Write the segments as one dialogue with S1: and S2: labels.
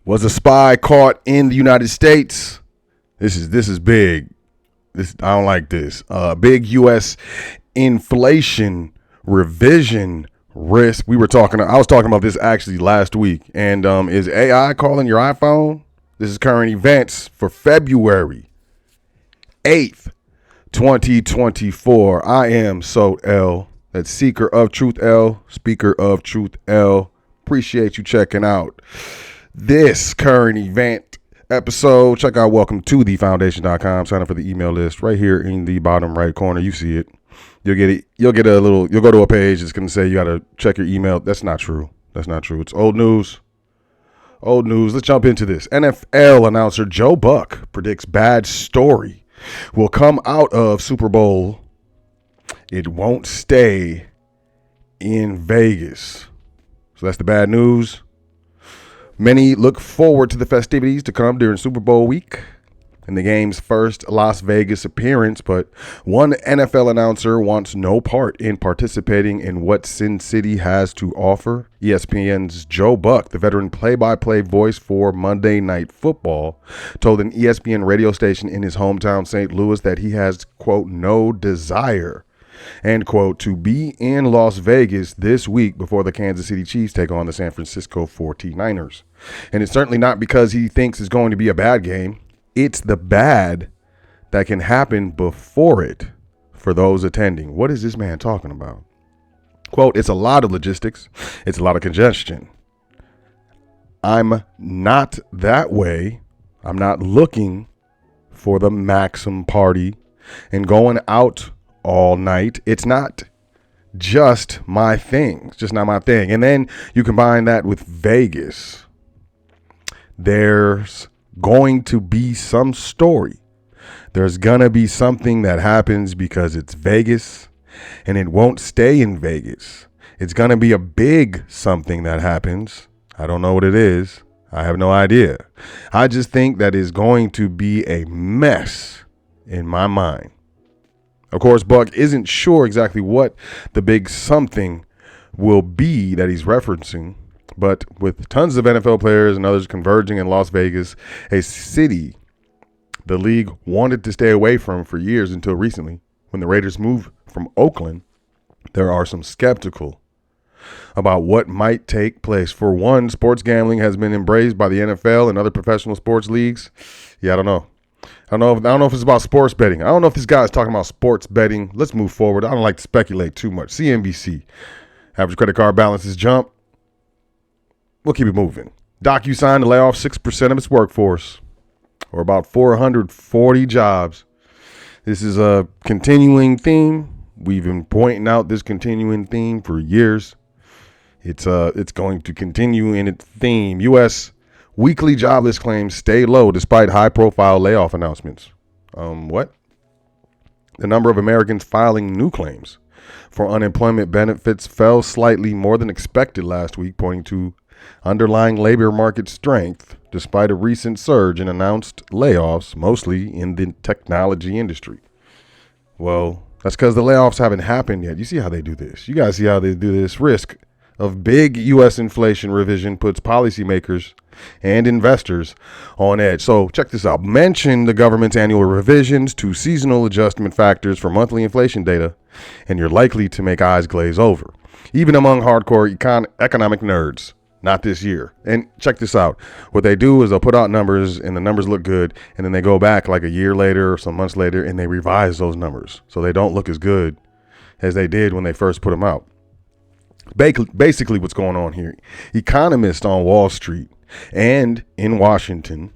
S1: Was a spy caught in the United States? This is big. I don't like this. Big U.S. inflation revision risk. I was talking about this actually last week. And is AI calling your iPhone? This is current events for February 8th, 2024. I am Sot L. That's Seeker of Truth L. Speaker of Truth L. Appreciate you checking out this current event episode. Check out welcome to thefoundation.com. Sign up for the email list right here in the bottom right corner. You see it. You'll go to a page. It's going to say you got to check your email. That's not true. It's old news. Let's jump into this. NFL announcer Joe Buck predicts bad story will come out of Super Bowl. It won't stay in Vegas. So that's the bad news. Many look forward to the festivities to come during Super Bowl week and the game's first Las Vegas appearance, but one NFL announcer wants no part in participating in what Sin City has to offer. ESPN's Joe Buck, the veteran play-by-play voice for Monday Night Football, told an ESPN radio station in his hometown St. Louis that he has, quote, no desire, end quote, to be in Las Vegas this week before the Kansas City Chiefs take on the San Francisco 49ers. And it's certainly not because he thinks it's going to be a bad game. It's the bad that can happen before it for those attending. What is this man talking about? Quote, it's a lot of logistics. It's a lot of congestion. I'm not that way. I'm not looking for the Maxim party and going out all night. It's not just my thing. It's just not my thing. And then you combine that with Vegas. There's going to be some story. There's gonna be something that happens because it's Vegas, and it won't stay in Vegas. It's gonna be a big something that happens. I don't know what it is. I have no idea. I just think that is going to be a mess in my mind. Of course, Buck isn't sure exactly what the big something will be that he's referencing, but with tons of NFL players and others converging in Las Vegas, a city the league wanted to stay away from for years until recently, when the Raiders moved from Oakland, there are some skeptical about what might take place. For one, sports gambling has been embraced by the NFL and other professional sports leagues. Yeah, I don't know. I don't know if it's about sports betting. I don't know if this guy is talking about sports betting. Let's move forward. I don't like to speculate too much. CNBC. Average credit card balances jump. We'll keep it moving. DocuSign to lay off 6% of its workforce, or about 440 jobs. This is a continuing theme. We've been pointing out this continuing theme for years. It's going to continue in its theme. U.S. weekly jobless claims stay low despite high-profile layoff announcements. What? The number of Americans filing new claims for unemployment benefits fell slightly more than expected last week, pointing to underlying labor market strength despite a recent surge in announced layoffs, mostly in the technology industry. Well, that's because the layoffs haven't happened yet. You see how they do this. You guys see how they do this. Risk of big U.S. inflation revision puts policymakers and investors on edge. So check this out. Mention the government's annual revisions to seasonal adjustment factors for monthly inflation data, and you're likely to make eyes glaze over, even among hardcore economic nerds. Not this year. And check this out. What they do is they'll put out numbers and the numbers look good. And then they go back like a year later or some months later and they revise those numbers so they don't look as good as they did when they first put them out. Basically what's going on here. Economists on Wall Street and in Washington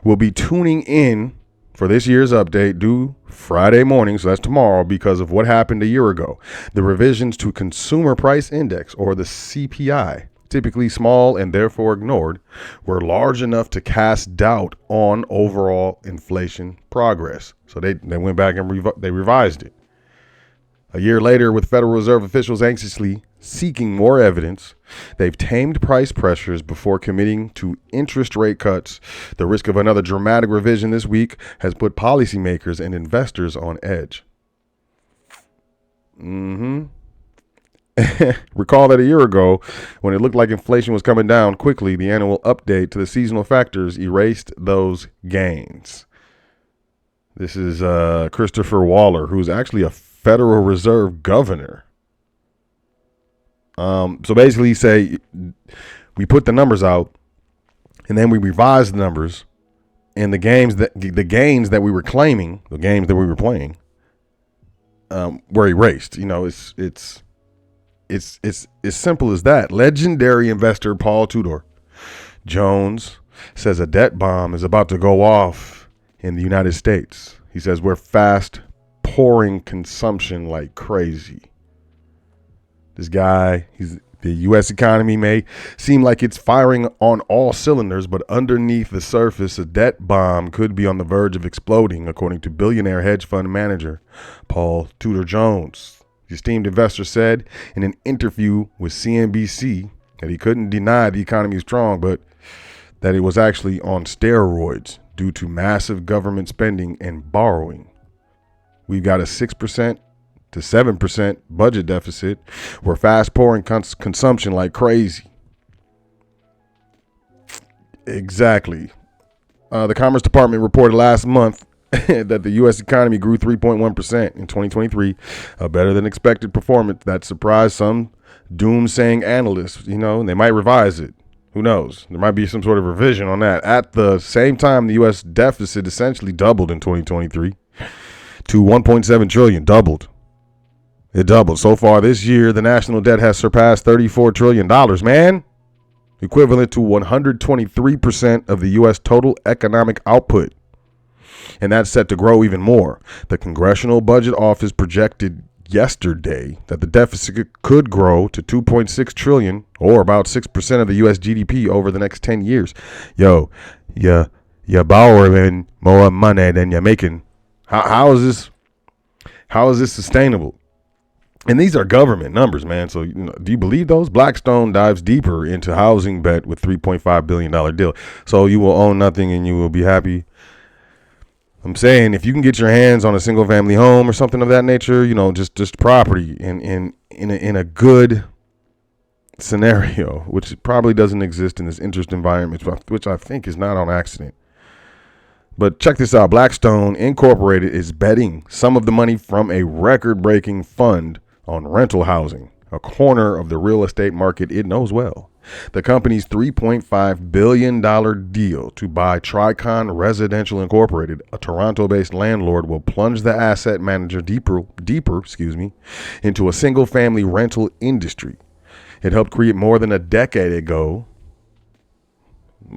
S1: will be tuning in for this year's update due Friday morning. So that's tomorrow because of what happened a year ago. The revisions to Consumer Price Index, or the CPI, typically small and therefore ignored, were large enough to cast doubt on overall inflation progress. So they went back and they revised it. A year later, with Federal Reserve officials anxiously seeking more evidence, they've tamed price pressures before committing to interest rate cuts. The risk of another dramatic revision this week has put policymakers and investors on edge. Recall that a year ago, when it looked like inflation was coming down quickly, the annual update to the seasonal factors erased those gains. This is Christopher Waller, who's actually a Federal Reserve governor. So basically, say we put the numbers out, and then we revised the numbers, and the gains that we were claiming, the games that we were playing, were erased. It's as simple as that. Legendary investor Paul Tudor Jones says a debt bomb is about to go off in the United States. He says we're fast pouring consumption like crazy. This guy, the U.S. economy may seem like it's firing on all cylinders, but underneath the surface, a debt bomb could be on the verge of exploding, according to billionaire hedge fund manager Paul Tudor Jones. The esteemed investor said in an interview with CNBC that he couldn't deny the economy is strong, but that it was actually on steroids due to massive government spending and borrowing. We've got a 6% to 7% budget deficit. We're fast pouring consumption like crazy. Exactly. The Commerce Department reported last month that the U.S. economy grew 3.1% in 2023, a better than expected performance that surprised some doom-saying analysts. They might revise it. Who knows? There might be some sort of revision on that. At the same time, the U.S. deficit essentially doubled in 2023 to $1.7 trillion. Doubled. It doubled. So far this year, the national debt has surpassed $34 trillion, man. Equivalent to 123% of the U.S. total economic output. And that's set to grow even more. The Congressional Budget Office projected yesterday that the deficit could grow to $2.6 trillion, or about 6% of the U.S. GDP over the next 10 years. Yo, you're borrowing more money than you're making. How is this sustainable? And these are government numbers, man. So, do you believe those? Blackstone dives deeper into housing bet with $3.5 billion deal. So you will own nothing and you will be happy. I'm saying if you can get your hands on a single family home or something of that nature, just property in a good scenario, which probably doesn't exist in this interest environment, which I think is not on accident. But check this out. Blackstone Incorporated is betting some of the money from a record-breaking fund on rental housing, a corner of the real estate market it knows well. The company's $3.5 billion deal to buy Tricon Residential Incorporated, a Toronto-based landlord, will plunge the asset manager deeper, into a single-family rental industry. It helped create more than a decade ago.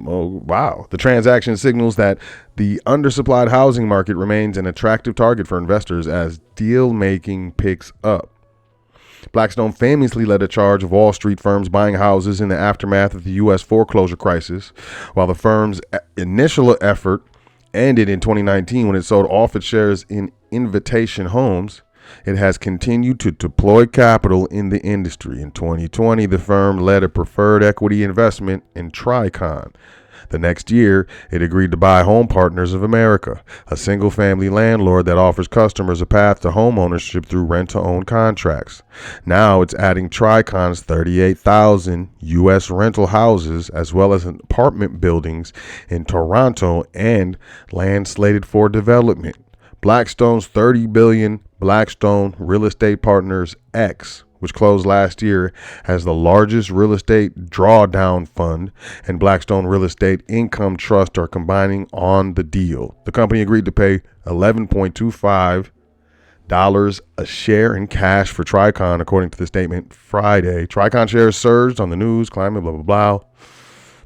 S1: Oh, wow. The transaction signals that the undersupplied housing market remains an attractive target for investors as deal-making picks up. Blackstone famously led a charge of Wall Street firms buying houses in the aftermath of the U.S. foreclosure crisis, while the firm's initial effort ended in 2019 when it sold off its shares in Invitation Homes. It has continued to deploy capital in the industry. In 2020, the firm led a preferred equity investment in Tricon. The next year, it agreed to buy Home Partners of America, a single-family landlord that offers customers a path to home ownership through rent-to-own contracts. Now it's adding Tricon's 38,000 U.S. rental houses as well as apartment buildings in Toronto and land slated for development. Blackstone's $30 billion Blackstone Real Estate Partners X, which closed last year, has the largest real estate drawdown fund, and Blackstone Real Estate Income Trust are combining on the deal. The company agreed to pay $11.25 a share in cash for Tricon, according to the statement Friday. Tricon shares surged on the news, climbing, blah, blah, blah.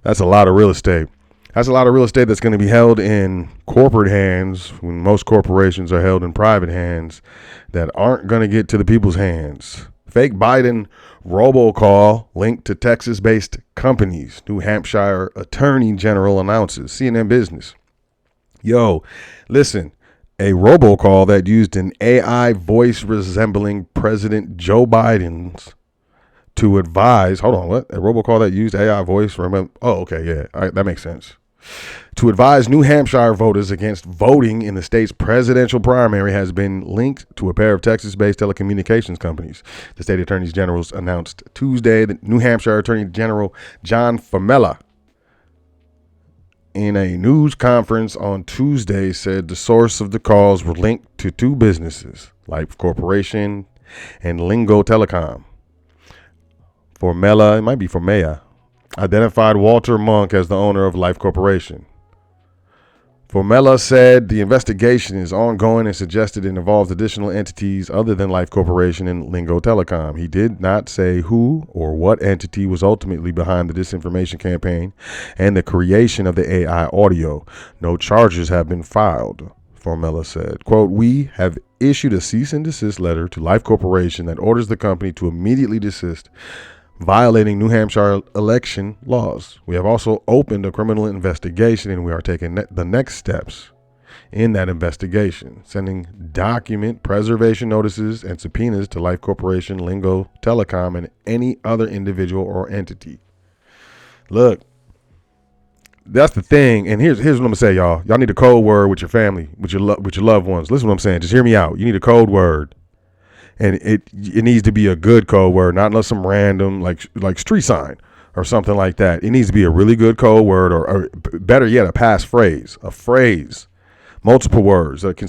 S1: That's a lot of real estate. That's a lot of real estate that's going to be held in corporate hands when most corporations are held in private hands that aren't going to get to the people's hands. Fake Biden robocall linked to Texas-based companies. New Hampshire Attorney General announces. CNN Business. Yo, listen, a robocall that used an AI voice resembling President Joe Biden's to advise. Hold on, what? A robocall that used AI voice? Oh, okay, yeah, all right, that makes sense. to advise New Hampshire voters against voting in the state's presidential primary has been linked to a pair of Texas-based telecommunications companies. The state attorneys general announced Tuesday that New Hampshire Attorney General John Famella, in a news conference on Tuesday, said the source of the calls were linked to two businesses, Life Corporation and Lingo Telecom. Formella, it might be Formea, identified Walter Monk as the owner of Life Corporation. Formella said the investigation is ongoing and suggested it involves additional entities other than Life Corporation and Lingo Telecom. He did not say who or what entity was ultimately behind the disinformation campaign and the creation of the AI audio. No charges have been filed, Formella said. Quote, "We have issued a cease and desist letter to Life Corporation that orders the company to immediately desist violating New Hampshire election laws. We have also opened a criminal investigation and we are taking the next steps in that investigation, sending document preservation notices and subpoenas to Life Corporation, Lingo Telecom, and any other individual or entity." Look, that's the thing. And here's what I'm gonna say, y'all. Y'all need a code word with your family, with your loved ones. Listen to what I'm saying. Just hear me out. You need a code word. And it needs to be a good code word, not unless some random like street sign or something like that. It needs to be a really good code word, or better yet, a passphrase, a phrase, multiple words that can,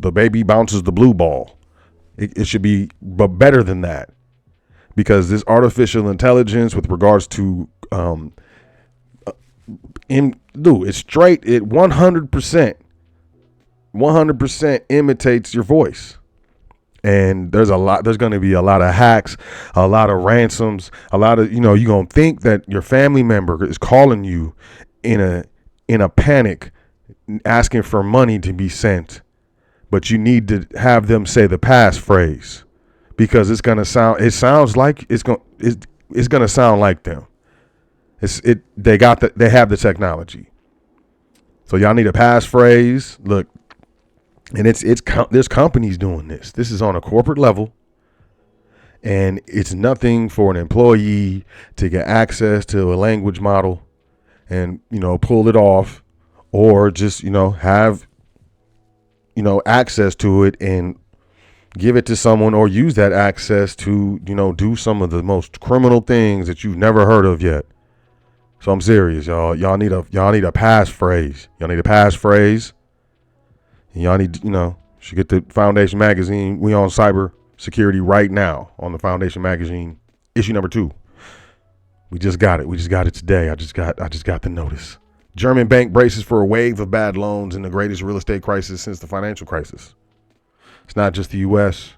S1: the baby bounces the blue ball. It should be, but better than that, because this artificial intelligence with regards to it's straight. It 100% imitates your voice. And there's going to be a lot of hacks, a lot of ransoms, a lot of, you're going to think that your family member is calling you in a panic, asking for money to be sent. But you need to have them say the passphrase, because it's going to sound like them. They have the technology. So y'all need a passphrase. Look, and there's companies doing this. This is on a corporate level, and it's nothing for an employee to get access to a language model and, pull it off, or just, have, access to it and give it to someone, or use that access to, do some of the most criminal things that you've never heard of yet. So I'm serious, y'all. Y'all need a passphrase. Y'all need a passphrase. And y'all need, should get the Foundation magazine. We on cyber security right now on the Foundation magazine, issue number 2. We just got it. We just got it today. I just got the notice. German bank braces for a wave of bad loans in the greatest real estate crisis since the financial crisis. It's not just the U.S.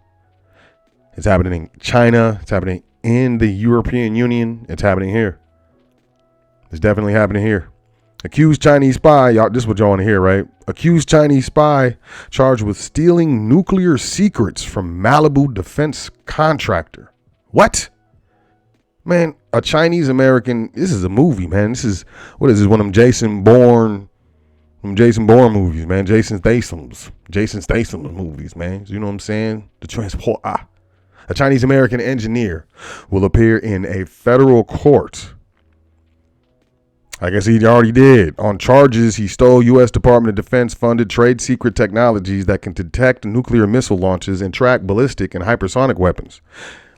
S1: It's happening in China. It's happening in the European Union. It's happening here. It's definitely happening here. Accused Chinese spy, y'all, this is what y'all want to hear, right? Accused Chinese spy charged with stealing nuclear secrets from Malibu defense contractor. What? Man, a Chinese American, this is a movie, man. This is one of them Jason Bourne movies, man. Jason Statham's movies, man. You know what I'm saying? The transport. A Chinese American engineer will appear in a federal court. I guess he already did. On charges, he stole U.S. Department of Defense funded trade secret technologies that can detect nuclear missile launches and track ballistic and hypersonic weapons.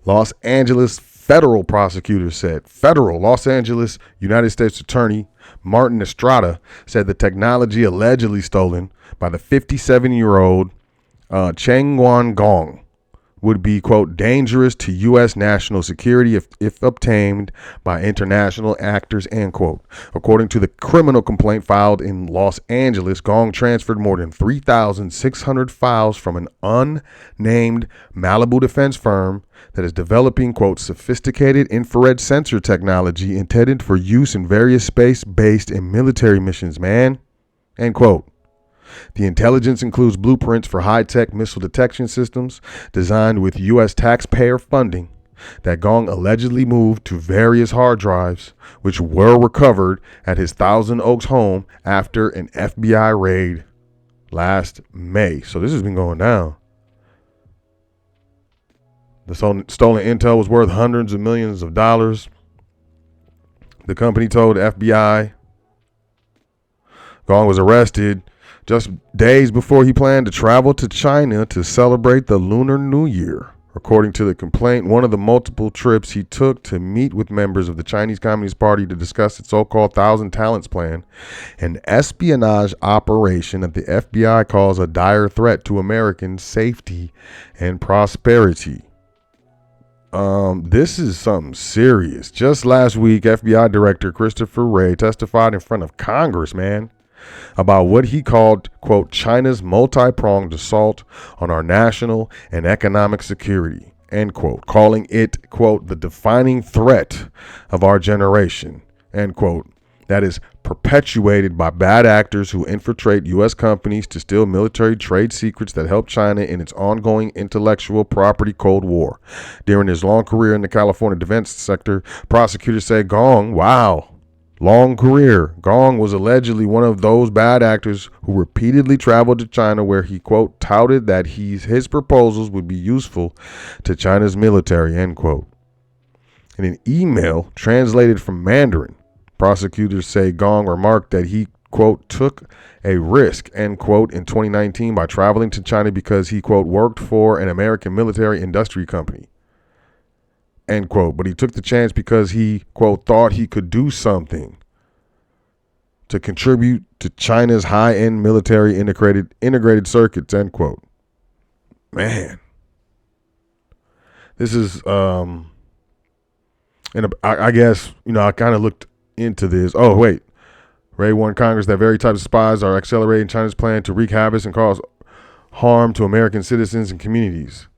S1: Los Angeles federal prosecutors said. Los Angeles United States Attorney Martin Estrada said the technology allegedly stolen by the 57-year-old Cheng Wan Gong would be, quote, dangerous to U.S. national security if obtained by international actors, end quote. According to the criminal complaint filed in Los Angeles, Gong transferred more than 3,600 files from an unnamed Malibu defense firm that is developing, quote, sophisticated infrared sensor technology intended for use in various space-based and military missions, man, end quote. The intelligence includes blueprints for high-tech missile detection systems designed with U.S. taxpayer funding that Gong allegedly moved to various hard drives, which were recovered at his Thousand Oaks home after an FBI raid last May. So this has been going down. The stolen intel was worth hundreds of millions of dollars. The company told the FBI Gong was arrested just days before he planned to travel to China to celebrate the Lunar New Year. According to the complaint, one of the multiple trips he took to meet with members of the Chinese Communist Party to discuss its so-called Thousand Talents Plan, an espionage operation that the FBI calls a dire threat to American safety and prosperity. This is something serious. Just last week, FBI Director Christopher Wray testified in front of Congress, man, about what he called, quote, China's multi-pronged assault on our national and economic security, end quote, calling it, quote, the defining threat of our generation, end quote, that is perpetuated by bad actors who infiltrate U.S. companies to steal military trade secrets that help China in its ongoing intellectual property Cold War. During his long career in the California defense sector, prosecutors say Gong, long career. Gong was allegedly one of those bad actors who repeatedly traveled to China where he, quote, touted that his proposals would be useful to China's military, end quote. In an email translated from Mandarin, prosecutors say Gong remarked that he, quote, took a risk, end quote, in 2019 by traveling to China because he, quote, worked for an American military industry company, end quote. But he took the chance because he, quote, thought he could do something to contribute to China's high-end military integrated circuits, end quote. Man. This is, and I guess, I kind of looked into this. Oh, wait. Wray warned Congress that very types of spies are accelerating China's plan to wreak havoc and cause harm to American citizens and communities.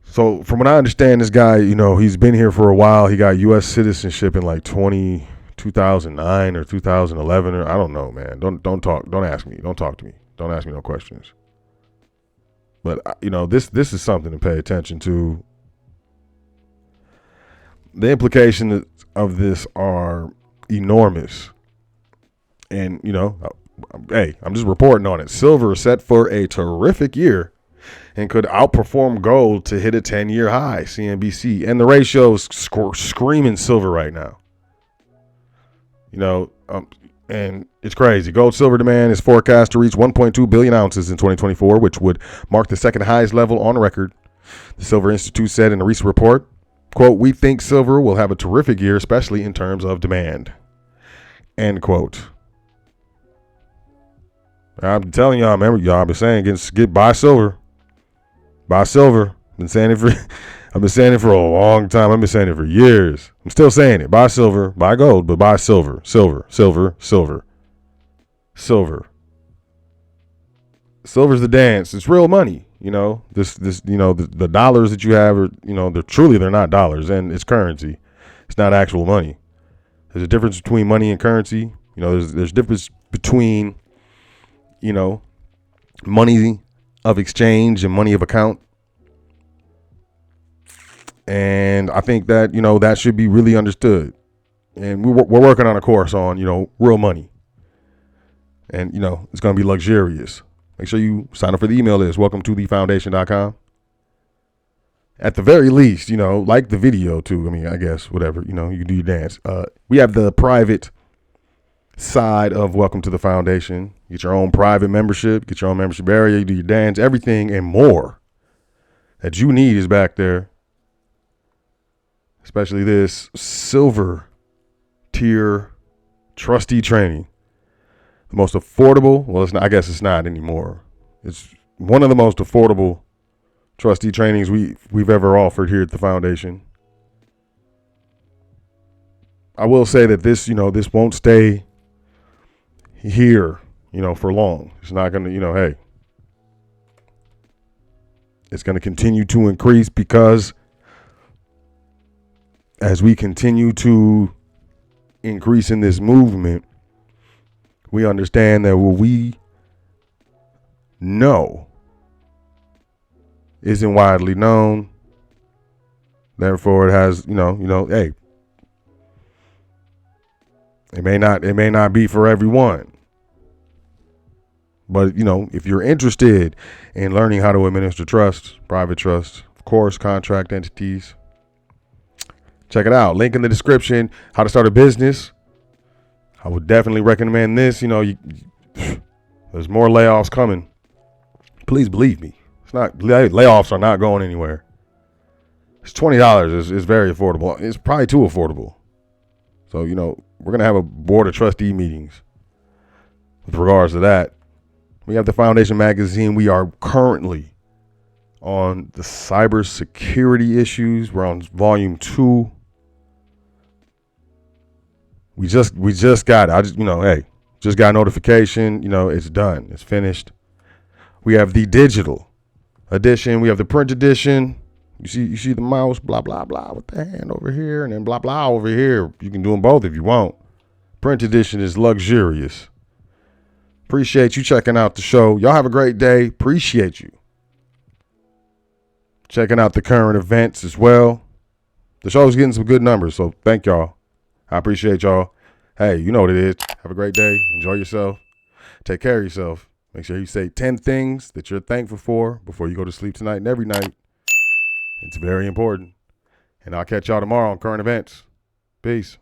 S1: So from what I understand, this guy, he's been here for a while. He got U.S. citizenship in like 2009 or 2011, or I don't know, man. Don't ask me. Don't talk to me. Don't ask me no questions. But this is something to pay attention to. The implications of this are enormous. And, hey, I'm just reporting on it. Silver is set for a terrific year and could outperform gold to hit a 10-year high, CNBC. And the ratio is screaming silver right now. And it's crazy. Gold silver demand is forecast to reach 1.2 billion ounces in 2024, which would mark the second highest level on record. The Silver Institute said in a recent report, quote, we think silver will have a terrific year, especially in terms of demand, end quote. I'm telling y'all, remember, y'all, I've been saying, buy silver. Buy silver. I've been saying it for a long time. I've been saying it for years. I'm still saying it. Buy silver, buy gold, but buy silver. Silver. Silver's the dance. It's real money. The dollars that you have are, they're not dollars, and it's currency. It's not actual money. There's a difference between money and currency. There's a difference between, money of exchange and money of account. And I think that, that should be really understood. And we're working on a course on, real money. And, it's going to be luxurious. Make sure you sign up for the email list. Welcome to thefoundation.com. At the very least, like the video too. I mean, I guess, whatever, you can do your dance. We have the private side of Welcome to the Foundation. Get your own private membership, get your own membership area, you do your dance, everything and more that you need is back there. Especially this silver tier trustee training. The most affordable, well, it's not, I guess it's not anymore. It's one of the most affordable trustee trainings we've ever offered here at the foundation. I will say that this won't stay here, for long. It's not going to, hey, it's going to continue to increase because as we continue to increase in this movement, we understand that what we know isn't widely known. Therefore, it has, hey, it may not be for everyone. But, if you're interested in learning how to administer trusts, private trusts, of course, contract entities, check it out. Link in the description. How to start a business, I would definitely recommend this. There's more layoffs coming. Please believe me. Layoffs are not going anywhere. It's $20. It's very affordable. It's probably too affordable. So, we're going to have a board of trustee meetings with regards to that. We have the Foundation Magazine. We are currently on the cybersecurity issues. We're on volume 2. We just got it. Just got a notification. It's done. It's finished. We have the digital edition. We have the print edition. You see the mouse, blah, blah, blah, with the hand over here, and then blah, blah over here. You can do them both if you want. Print edition is luxurious. Appreciate you checking out the show. Y'all have a great day. Appreciate you checking out the current events as well. The show's getting some good numbers, so thank y'all. I appreciate y'all. Hey, you know what it is. Have a great day. Enjoy yourself. Take care of yourself. Make sure you say 10 things that you're thankful for before you go to sleep tonight and every night. It's very important. And I'll catch y'all tomorrow on current events. Peace.